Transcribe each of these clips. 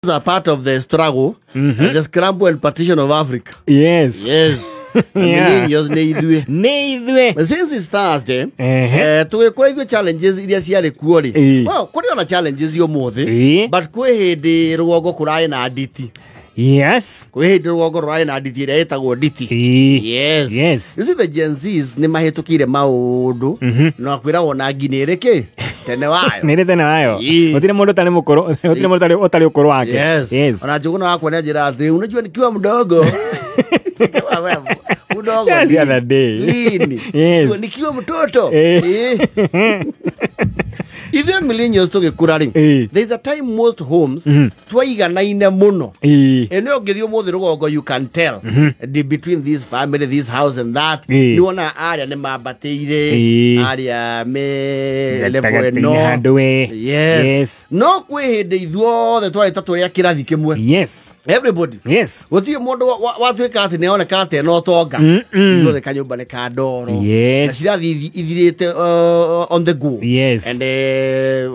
are part of the struggle, the scramble and partition of Africa. Yes. Yes. Millennials neithwe. Since it's Thursday, to challenges iria ciarĩ kuo rĩ. Well, kũrĩ ona challenges yomuthi, but kwĩ hĩndĩ rũgongo kũrarĩ na nditi. Yes. Kwĩ hĩndĩ rũgongo rũrarĩ na nditi ĩrĩa ĩtagwo nditi. Yes. Yes. You see the Gen Zs nĩ mahĩtũkire maũndũ na kwĩragwo na ngi nĩ rĩkĩ tene wayo. Nĩ tene wayo. Gũtirĩ mũndũ ũtarĩ mũkũrũ, gũtirĩ mũndũ ũtarĩ ũkũrũ wake. Yes. Ona Njũgũna wakwa nĩ anjĩra atĩ unajua nikiwa mdogo. Just the other day. Lini? Yes. Nikiwa mtoto. Either millennials to kurari. There's a time most homes twaiganaine muno. Ene ogithio muthe rugongo you can tell between this family, this house and that. Ni wona aria ne mabateire aria me level no. Yes. No kwe hinde ithuothe twaitatu ria kirathi kimwe. Yes. Everybody. Yes. Gutie mundu watwika ati ne oneka ate no tonga. Ithuothe kanyumba ne ka ndoro. Yes. Na cirathi ithirite on the go. Yes. And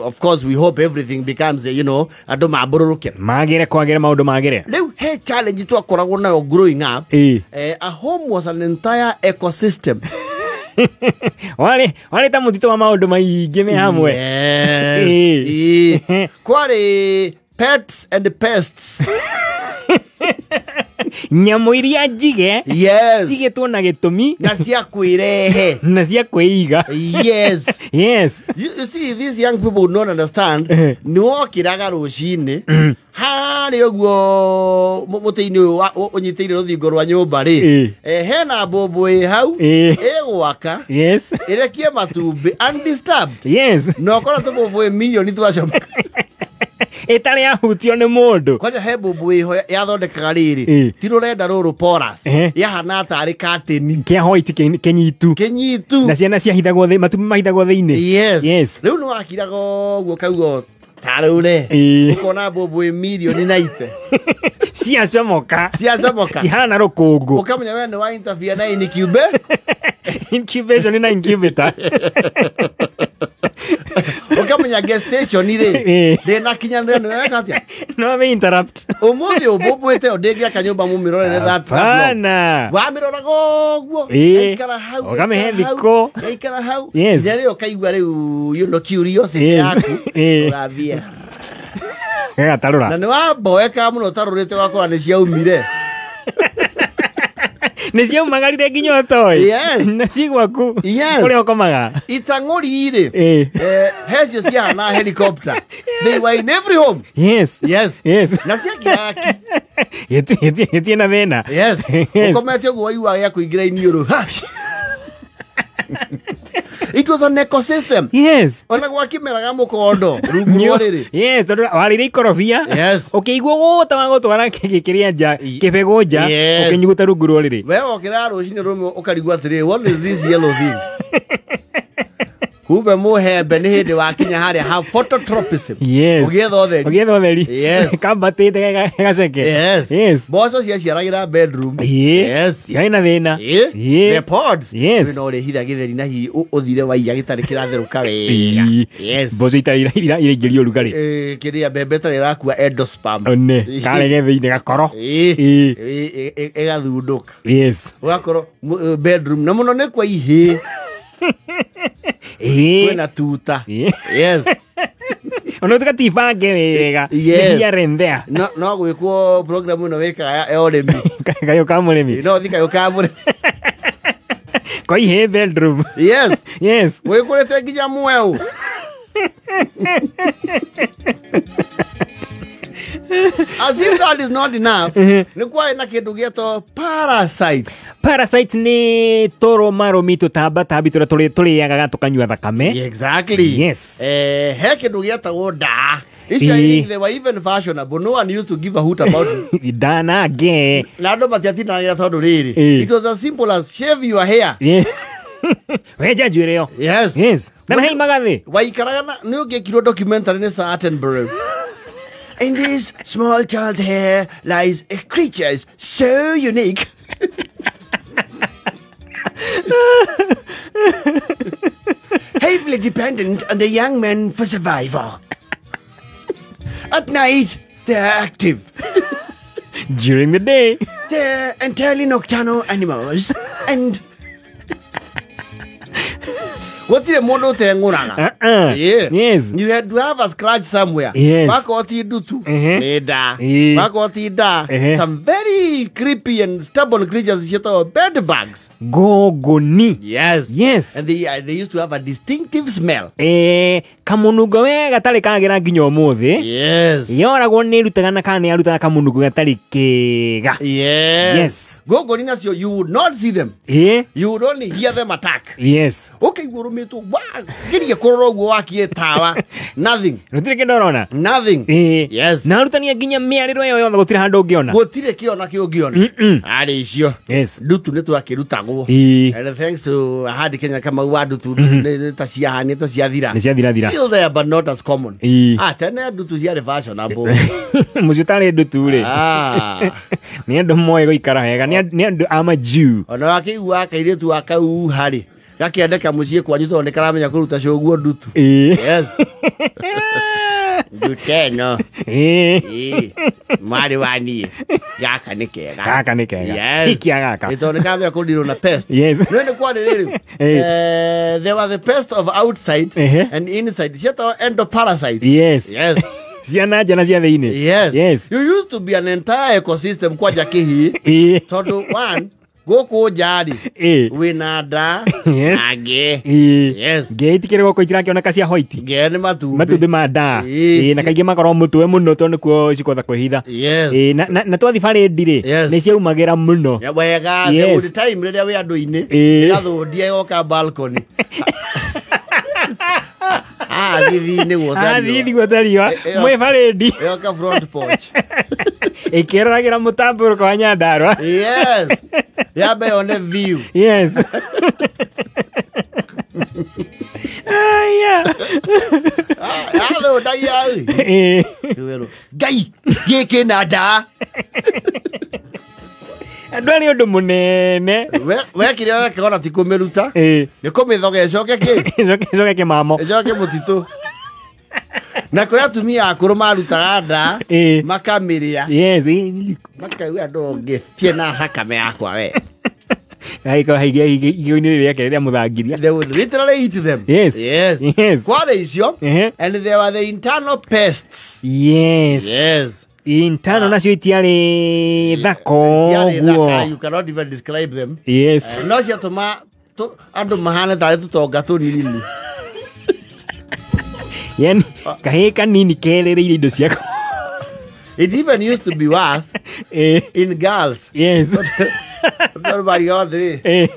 of course we hope everything becomes andu mabururuke magire kwagire maundu magire riu he challenge twakoragwo nayo growing up. A home was an entire ecosystem. wale ta mutito wa maundu maingi me hamwe. Yes. Kwari pets and pests. Nyamu iria njige cigetwo na gitumi na cia kwirehe na cia kwiiga. Yes. Yes. You see, these young people would not understand. Ni wokiraga rucini hari oguo muteini unyitire ruthingo rwa nyumba ri hena mbombo hau egwaka. Yes. Irekie matumbi undisturbed. Yes. No kora tubo milioni twacoma etari yahutio ni mundu kwaja he mbombo iho yathondekaga riri ti rurenda ruru porous yahana atari kateni kia white kenyitu na ciana ciahithagwo thi matumbi mahithagwo thiini. Yes. Riu no wakirago guo kaugo tarure ukona mbombo milioni na ite ciacomoka ihana rukungu ukamenya we ni wa interview na incubation na incubator. Ukamenya guest station ire ndena kinyana no wekatia no me interrupt umuthi ububwete ondegia kanyumba mumirore that bana wa mirora goguo aikara hau ukame thiko aikara hau njeri ukaigwa riu curiosity yaku ugathia gatarura na ni wa boeka muno tarurite wakora ni ciaumire Nesio magarire nginya otoi. Yes. Nasigwaku. Yes. Uri okomaga. Itangori ire. Hecio cia na helicopter. They were in every home. Yes. Yes. Yes. Nasia kiraki. Yeti na vena. Yes. Ukomete guo iwa ya kuingira iniuru. It was an ecosystem. Yes. Ona gwakimeraga mukondo rungu riri. Yes, warire ikorofia. Yes. Ukiigua gota wagotwara kikiria nja kibego nja ukinyuguta rungu riri. We okira rucini rume ukarigwa atiri, what is this yellow thing? Kube muhembe ni hindi wakinya haria ha phototropism. Yes. Ugietha utheri. Yes. Kambatite gaceke. Yes. Yes. Boco cia ciaragira bedroom. Yes. Yaina thina. The pods. Yes. No ri hitha githeri na hi uthire waiya gitari kirathiruka wega. Yes. Boco ira ingirio urugari. Kiria bembe tari rakua endosperm. One. Karege thiine gakoro. Igathunduka. Yes. Ugakoro bedroom na muno ne kwa ihi. Kwena tuta. Yes. Ono tukatifange wega. Iya rendea. No gwikwo program ino weka oremi. Kayo kamuremi. No thika yo kamure. Kwa ihe bedroom. Yes. Yes. Wikurete nginya mweu. As if that is not enough, ni kwa ina kindu gieto parasites. Parasites ni toro maromi tutamba tura turiagaga tukanyua thakame. Exactly. Yes. He kindu gietagwo da. They were even fashionable. No one used to give a hoot about it. Dana ge. Lado matiatina ya todo riri. It was as simple as shave your hair. Weja jureo. Yes. Yes. Na hei magathi. Waikaraga ni ugekirwo documentary ni sa Attenborough. In this small child's hair lies a creature so unique. Heavily dependent on the young man for survival. At night, they're active. During the day. They're entirely nocturnal animals. And... What is a mono tenguranga? Yeah. Yes. You had to have a scratch somewhere. Yes. Bakoti dutu. Neda. Bakoti da. Some very creepy and stubborn creatures. Bed bugs. Gogoni. Yes. Yes. And they used to have a distinctive smell. Kamunugo we gatari kagira nginya umuthi. Yes. Yoragwo ni rutaga na kana ya rutaga kamunugo gatari kega. Yes. Yes. Gogoni nacio, you would not see them. You would only hear them attack. Yes. Okay, gurumeto wa kiriye kororogo wakie tawa. Nothing. Rutire kindorona. Nothing. Yes. Na rutania nginya miariro yo yothe gutire handu ngiona. Gutire kiona kio ngiona. Ari icio. Yes. Dutu netu akirutagwo. And thanks to Hadi Kenya kama wadutu ta ciahani ta ciathira. Ni ciathira. Still there but not as common. Tene dutu ciare fashionable. Mucitare dutu ri. Ni andu moyo goikara hega ni andu ama Jew. Ona akiigua kairetu akau hari. Gakiendeka mucie kwanyu tonde karamenya kuruta coguo dutu. Yes. Duteno. Mari wani. Gaka ni kega. Gaka ni kega. Yes. Ikia gaka. Itonde karamenya kudirwo na pest. Yes. Nene kwa riri. There was the pest of outside and inside. Ciato endoparasite. Yes. Yes. Ciana jana cia thiini. Yes. Yes. You used to be an entire ecosystem kwa jakihi. Tondu one goko jari wina nda age. Yes. Ngeitikire goko itira kiona kacia white. Ngene matumbi ma nda. Na kaingĩ makorwo mũtwe mũno tondu kuo cikotha kwĩhitha. Yes. Na twathi barĩndi rĩ nĩ ciaumagira mũno. Wega the old time rĩrĩa wĩ andũ-inĩ ĩgathũndia yoka balcony. Thithi gũtariwa mwĩ barĩndi yoka front porch ĩkĩroragĩra mũtambũrũko wa Nyandarua. Yes. Yabe on a view. Yes. Yeah. Hello, Dayai. Gai, geke nada. Ndwari undu munene. We kire we kona tikumeruta. Ni komithoge coke ki. Coke ki mamo. Coke mutitu. Na kuria tumia akuru marutaga nda makamiria. Yes. Makauga ndonge tiena hakame yakwa we. Haiko higioni riria kereria muthangiria. They would literally eat them. Yes. Yes. Yes. Kware icio. And there were the internal pests. Yes. Yes. Internal nacio itiari thako. You cannot even describe them. Yes. No cia tuma andu mahane tare tutonga tunini. Yani kahe kanini kerereire indo ciako. It even used to be worse in girls. Yes. Nobody got there.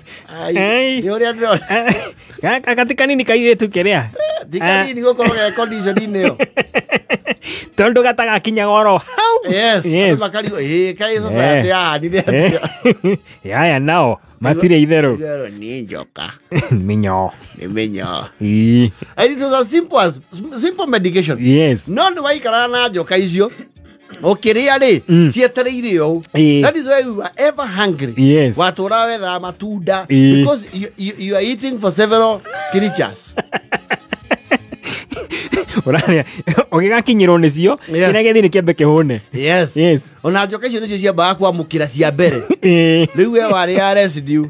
Kakati kanini kairetu kerea. Dikanini gukoroga condition ineo. Tondu gataga kinya goro. Yes. Yes. Makari kai society ya ni atia. Ya nao matire itherũ. Ni njoka. Minyo. Ni minyo. And it was as simple medication. Yes. No ndu waikara na njoka icio. Okiria ri cietereire o. That is why we were ever hungry. Yes. Watura wetha matunda because you are eating for several creatures. Orania ogigakinyirwo nicio ina gethi ni kiambe kihune. Yes. Yes. Ona njoka icio nicio ciambaga kwamukira cia mbere. Riu we wari ya residue.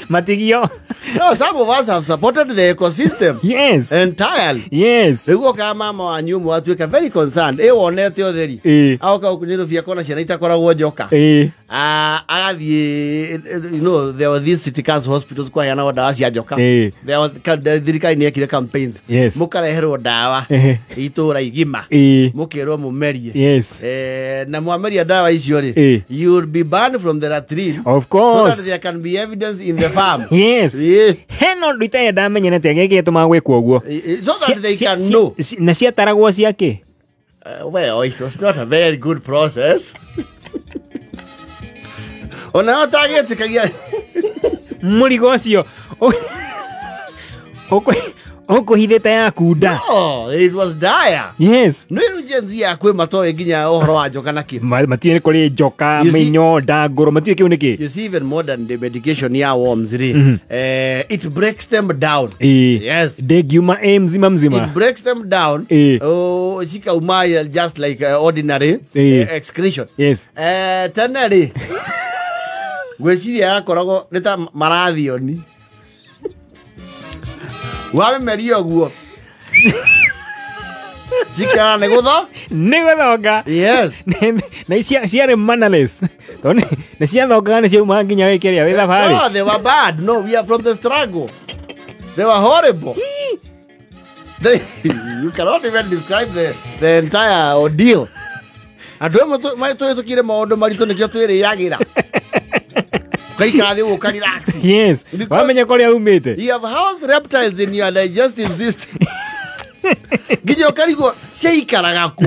Matigio. No, some of us have supported the ecosystem. Yes. Entirely. Yes. Riu ka mama wa nyumu watuika very concerned. Wonete utheri. Aoka ukunyiro vya kona ciana itakoragwo njoka. Agathie, you know, there were these city council hospitals kwa yana dawa cia njoka. There was thirikari ni ekire campaigns. Yes. Mukareherwo dawa itura igima. Mukirwo mumerie. Yes. Na mwameria dawa icio ri. You will be banned from the latrine. Of course. So that there can be evidence in the farm. Yes. Heno ndita ya ndamenyete gegituma gwikwo guo. So that they can know. Na ciataragwo ciake. Well, it was not a very good process. Ona otagitikagia murigo ucio okuhithite yaku nda. Oh, it was dire. Yes. No Gen ya kwe matoe nginya ohoro wa njoka na ki. Matie kuri njoka, minyo, ndanguro, matie kiu niki. You see even modern the medication ya worms ri. It breaks them down. Yes. Degiuma mzima. It breaks them down. Oh, sika umaya just like ordinary excretion. Yes. Teneri. Gweciria akoragwo nita marathioni. Wawe merio guo. Sika negotho? Negothoga. Yes. Na ciare mannerless. Tone na ciathoga na ciuma nginya wekeria witha bari. No, they were bad. No, we are from the struggle. They were horrible. You cannot even describe the entire ordeal. Adwe mai to kire maondo marito ne kyo twere yagira. Yes. Wamenya kole umete. You have house reptiles in your digestive system. Gijo karigo sheikaraga ku.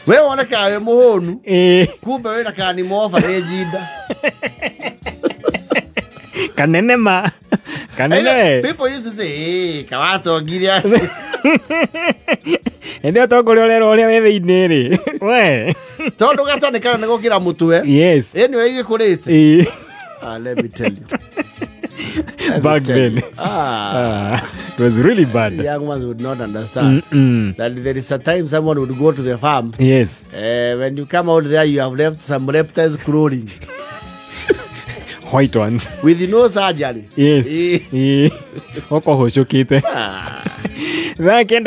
Wewe wana kawe muhonu. Kumbe wewe nakani mofa nejida. Kanenema. Kanene. People used to say, "Hey, kawato giria." Ndio tokore lero ole wewe ri. We. Tondu gatane kana nego kira mutwe. Yes. Eni we gikurite. Let me tell you. Back then. It was really bad. Young ones would not understand that there is a time someone would go to the farm. Yes. When you come out there, you have left some reptiles crawling. White ones. With no surgery. Yes. Oko hoshokite. That can't